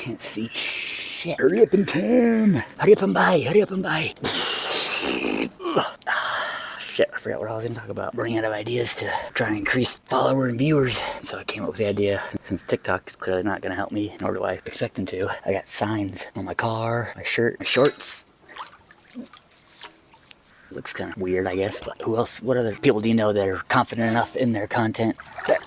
Can't see shit. Hurry up and tan. Hurry up and buy. Hurry up and buy. Shit, I forgot what I was going to talk about. Running out of ideas to try and increase follower and viewers. So I came up with the idea, since TikTok is clearly not going to help me, nor do I expect them to. I got signs on my car, my shirt, my shorts. Looks kind of weird, I guess, but who else, what other people do you know that are confident enough in their content that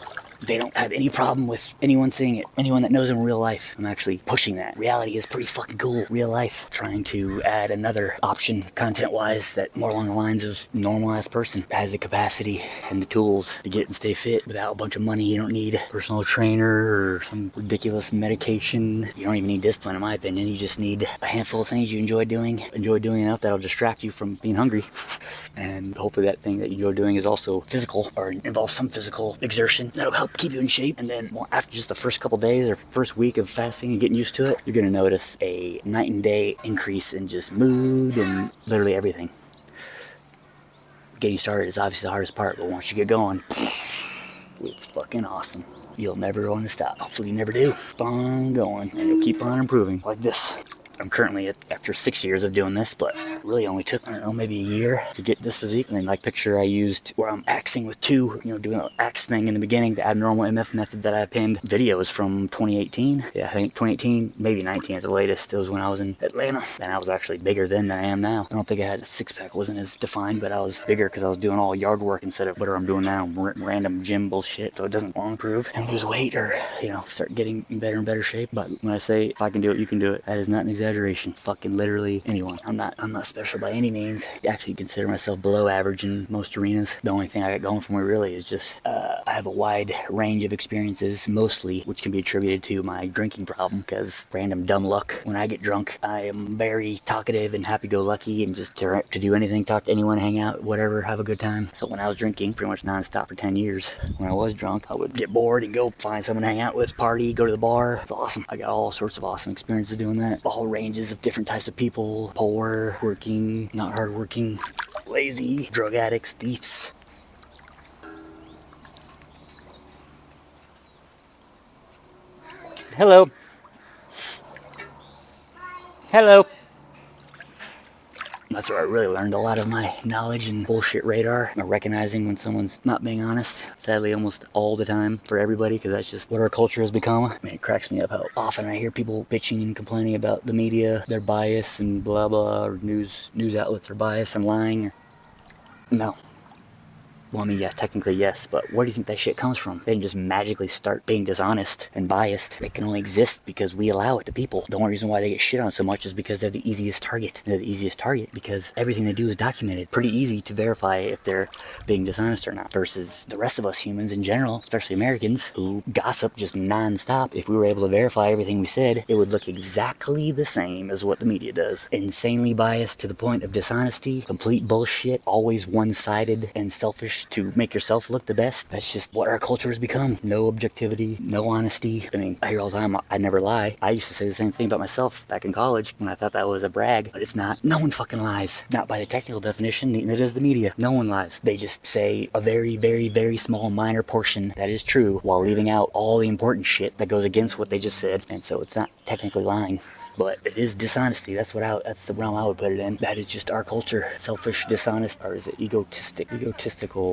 they don't have any problem with anyone seeing it? Anyone that knows them in real life. I'm actually pushing that. Reality is pretty fucking cool. Real life. Trying to add another option, content-wise, that more along the lines of normal-ass person. Has the capacity and the tools to get and stay fit without a bunch of money. You don't need a personal trainer or some ridiculous medication. You don't even need discipline, in my opinion. You just need a handful of things you enjoy doing enough that'll distract you from being hungry. And hopefully that thing that you enjoy doing is also physical, or involves some physical exertion that'll help keep you in shape. And then, well, after just the first couple days or first week of fasting and getting used to it, you're gonna notice a night and day increase in just mood and literally everything. Getting started is obviously the hardest part, but once you get going, it's fucking awesome. You'll never want to stop. Hopefully you never do. Keep on going, and you'll keep on improving like this. I'm currently after 6 years of doing this, but it really only took, I don't know, maybe a year to get this physique. And then like picture I used where I'm axing with two, doing an axe thing in the beginning, the abnormal MF method that I pinned. Videos from 2018. Yeah, I think 2018, maybe 19 at the latest. It was when I was in Atlanta. And I was actually bigger then than I am now. I don't think I had a six-pack, wasn't as defined, but I was bigger because I was doing all yard work instead of what I'm doing now, random gym bullshit. So it doesn't long improve and lose weight or, start getting in better and better shape. But when I say if I can do it, you can do it, that is not an exaggeration. Fucking literally anyone. I'm not special by any means. I actually consider myself below average in most arenas. The only thing I got going for me really is just I have a wide range of experiences, mostly which can be attributed to my drinking problem, because random dumb luck. When I get drunk, I am very talkative and happy-go-lucky and just to do anything, talk to anyone, hang out, whatever, have a good time. So when I was drinking, pretty much non-stop for 10 years, when I was drunk, I would get bored and go find someone to hang out with, party, go to the bar. It's awesome. I got all sorts of awesome experiences doing that. All ranges of different types of people. Poor, working, not hardworking, lazy, drug addicts, thieves. Hello. Hello. That's where I really learned a lot of my knowledge and bullshit radar. Recognizing when someone's not being honest. Sadly, almost all the time for everybody, because that's just what our culture has become. I mean, it cracks me up how often I hear people bitching and complaining about the media, their bias and blah blah, or news outlets are biased and lying. No. Well, I mean, yeah, technically yes, but where do you think that shit comes from? They didn't just magically start being dishonest and biased. It can only exist because we allow it to people. The only reason why they get shit on so much is because they're the easiest target. They're the easiest target because everything they do is documented. Pretty easy to verify if they're being dishonest or not. Versus the rest of us humans in general, especially Americans, who gossip just non-stop. If we were able to verify everything we said, it would look exactly the same as what the media does. Insanely biased to the point of dishonesty, complete bullshit, always one-sided and selfish to make yourself look the best. That's just what our culture has become. No objectivity, no honesty. I mean, I hear all the time, I never lie. I used to say the same thing about myself back in college when I thought that was a brag, but it's not. No one fucking lies. Not by the technical definition, neither does the media. No one lies. They just say a very, very, very small, minor portion that is true while leaving out all the important shit that goes against what they just said. And so it's not technically lying, but it is dishonesty. That's the realm I would put it in. That is just our culture. Selfish, dishonest, or is it egotistical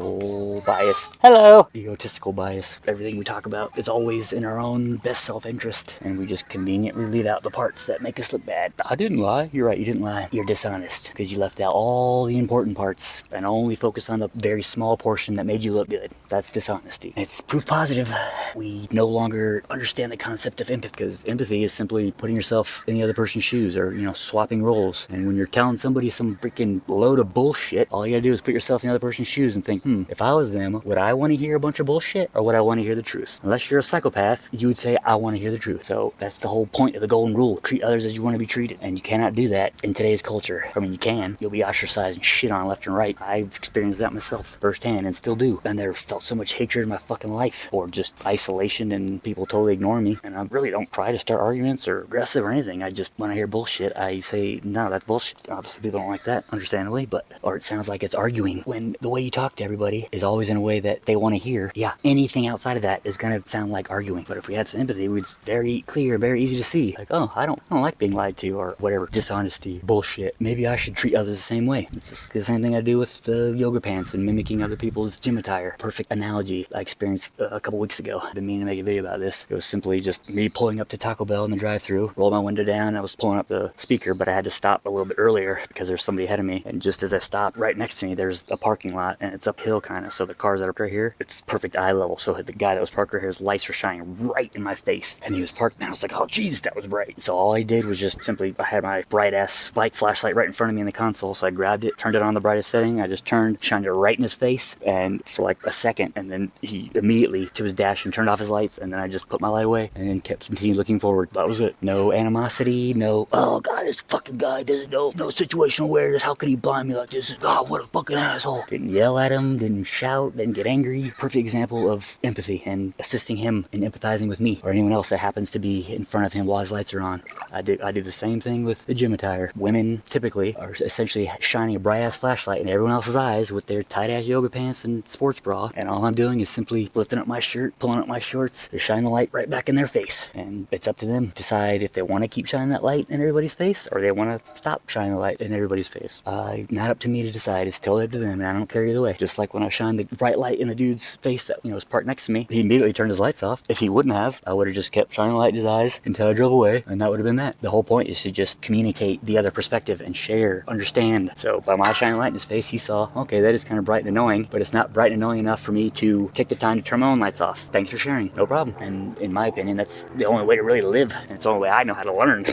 bias? Hello! Egotistical bias. Everything we talk about is always in our own best self-interest, and we just conveniently leave out the parts that make us look bad. I didn't lie. You're right, you didn't lie. You're dishonest, because you left out all the important parts and only focused on the very small portion that made you look good. That's dishonesty. It's proof positive. We no longer understand the concept of empathy, because empathy is simply putting yourself in the other person's shoes, or, swapping roles. And when you're telling somebody some freaking load of bullshit, all you gotta do is put yourself in the other person's shoes and think, if I was them, would I want to hear a bunch of bullshit, or would I want to hear the truth? Unless you're a psychopath, you would say, I want to hear the truth. So that's the whole point of the golden rule. Treat others as you want to be treated. And you cannot do that in today's culture. I mean, you can. You'll be ostracized and shit on left and right. I've experienced that myself firsthand and still do. And there felt so much hatred in my fucking life, or just isolation and people totally ignoring me. And I really don't try to start arguments or aggressive or anything. I just, when I hear bullshit, I say, no, that's bullshit. Obviously people don't like that, understandably, or it sounds like it's arguing. When the way you talk to everybody everybody is always in a way that they want to hear, yeah, anything outside of that is going to sound like arguing. But if we had some empathy, it's very clear, very easy to see. Like, oh, I don't like being lied to, or whatever, dishonesty, bullshit. Maybe I should treat others the same way. It's the same thing I do with the yoga pants and mimicking other people's gym attire. Perfect analogy I experienced a couple weeks ago. I've been meaning to make a video about this. It was simply just me pulling up to Taco Bell in the drive-thru, rolled my window down. I was pulling up the speaker, but I had to stop a little bit earlier because there's somebody ahead of me. And just as I stopped, right next to me, there's a parking lot, and it's uphill kind of. So the cars that are right here, it's perfect eye level. So the guy that was parked right here, his lights were shining right in my face, and he was parked. And I was like, oh Jesus, that was bright. So all I did was just simply, I had my bright ass bike flashlight right in front of me in the console. So I grabbed it, turned it on the brightest setting. I just turned, shined it right in his face, and for like a second, and then he immediately to his dash and turned off his lights, and then I just put my light away and then continued looking forward. That was it. No animosity, no, oh God, this fucking guy doesn't know, no situational awareness. How can he blind me like this? God, what a fucking asshole. Didn't yell at him, didn't shout, didn't get angry. Perfect example of empathy and assisting him in empathizing with me or anyone else that happens to be in front of him while his lights are on. I do the same thing with the gym attire. Women typically are essentially shining a bright ass flashlight in everyone else's eyes with their tight ass yoga pants and sports bra, and all I'm doing is simply lifting up my shirt, pulling up my shorts, to shine the light right back in their face. And it's up to them to decide if they want to keep shining that light in everybody's face or they want to stop shining the light in everybody's face. Not up to me to decide. It's totally up to them, and I don't care either way. Just like when I shined the bright light in the dude's face that was parked next to me, he immediately turned his lights off. If he wouldn't have, I would have just kept shining the light in his eyes until I drove away, and that would have been that. The whole point is to just communicate the other perspective and share, understand. So by my shining light in his face, he saw, okay, that is kind of bright and annoying, but it's not bright and annoying enough for me to take the time to turn my own lights off. Thanks for sharing. No problem. And in my opinion, that's the only way to really live, and it's the only way I know how to learn.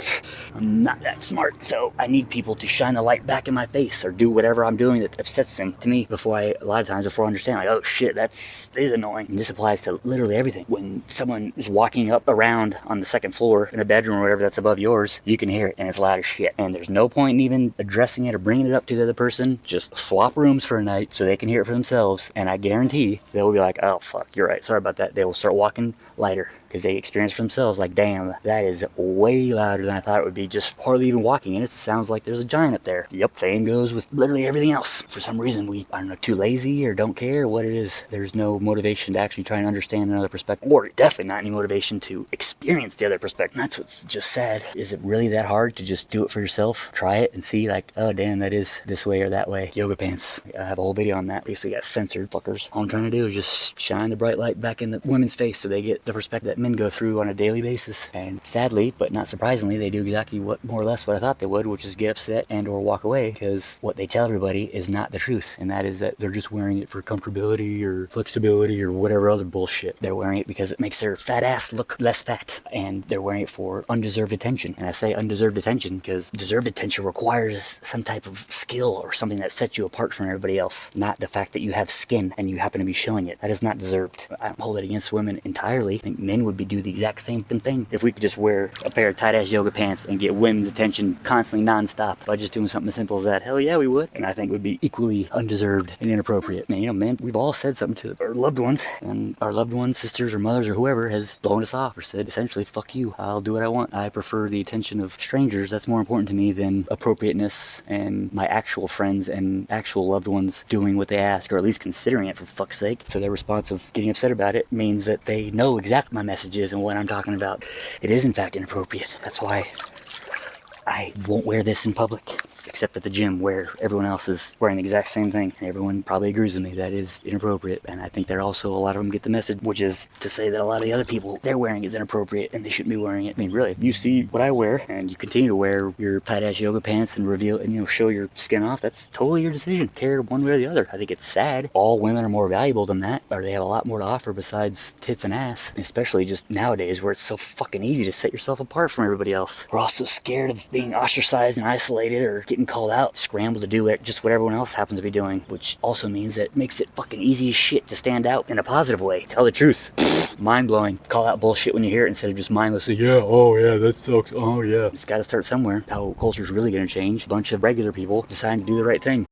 I'm not that smart, so I need people to shine the light back in my face or do whatever I'm doing that upsets them to me a lot of times before I understand, like, oh shit, that is annoying. And this applies to literally everything. When someone is walking up around on the second floor in a bedroom or whatever that's above yours, you can hear it, and it's loud as shit. And there's no point in even addressing it or bringing it up to the other person. Just swap rooms for a night so they can hear it for themselves, and I guarantee they will be like, oh fuck, you're right, sorry about that. They will start walking lighter, because they experience for themselves, like, damn, that is way louder than I thought it would be, just hardly even walking, and it sounds like there's a giant up there. Yep, same goes with literally everything else. For some reason, I don't know, too lazy or don't care what it is. There's no motivation to actually try and understand another perspective, or definitely not any motivation to experience the other perspective. And that's what's just sad. Is it really that hard to just do it for yourself? Try it and see, like, oh damn, that is this way or that way. Yoga pants. I have a whole video on that. Basically got censored, fuckers. All I'm trying to do is just shine the bright light back in the women's face so they get the perspective that men go through on a daily basis. And sadly, but not surprisingly, they do exactly more or less what I thought they would, which is get upset and or walk away, because what they tell everybody is not the truth, and that is that they're just wearing it for comfortability or flexibility or whatever other bullshit. They're wearing it because it makes their fat ass look less fat, and they're wearing it for undeserved attention. And I say undeserved attention because deserved attention requires some type of skill or something that sets you apart from everybody else, not the fact that you have skin and you happen to be showing it. That is not deserved. I don't hold it against women entirely. I think men would do the exact same thing if we could just wear a pair of tight-ass yoga pants and get women's attention constantly non-stop by just doing something as simple as that. Hell yeah, we would. And I think it would be equally undeserved and inappropriate. And man, we've all said something to our loved ones, and our loved ones, sisters or mothers or whoever, has blown us off or said essentially, fuck you, I'll do what I want. I prefer the attention of strangers. That's more important to me than appropriateness and my actual friends and actual loved ones doing what they ask, or at least considering it, for fuck's sake. So their response of getting upset about it means that they know exactly my messages and what I'm talking about. It is in fact inappropriate. That's why I won't wear this in public, except at the gym where everyone else is wearing the exact same thing, and everyone probably agrees with me that is inappropriate. And I think there also a lot of them get the message, which is to say that a lot of the other people they're wearing is inappropriate and they shouldn't be wearing it. I mean, really, if you see what I wear and you continue to wear your tight-ass yoga pants and reveal and show your skin off, that's totally your decision. Care one way or the other. I think it's sad. All women are more valuable than that, or they have a lot more to offer besides tits and ass, especially just nowadays where it's so fucking easy to set yourself apart from everybody else. We're all so scared of being ostracized and isolated or getting called out, scramble to do it just what everyone else happens to be doing, which also means that it makes it fucking easy as shit to stand out in a positive way. Tell the truth. Mind-blowing. Call out bullshit when you hear it instead of just mindlessly, yeah, oh yeah, that sucks, oh yeah. It's gotta start somewhere. How culture's really gonna change. A bunch of regular people deciding to do the right thing.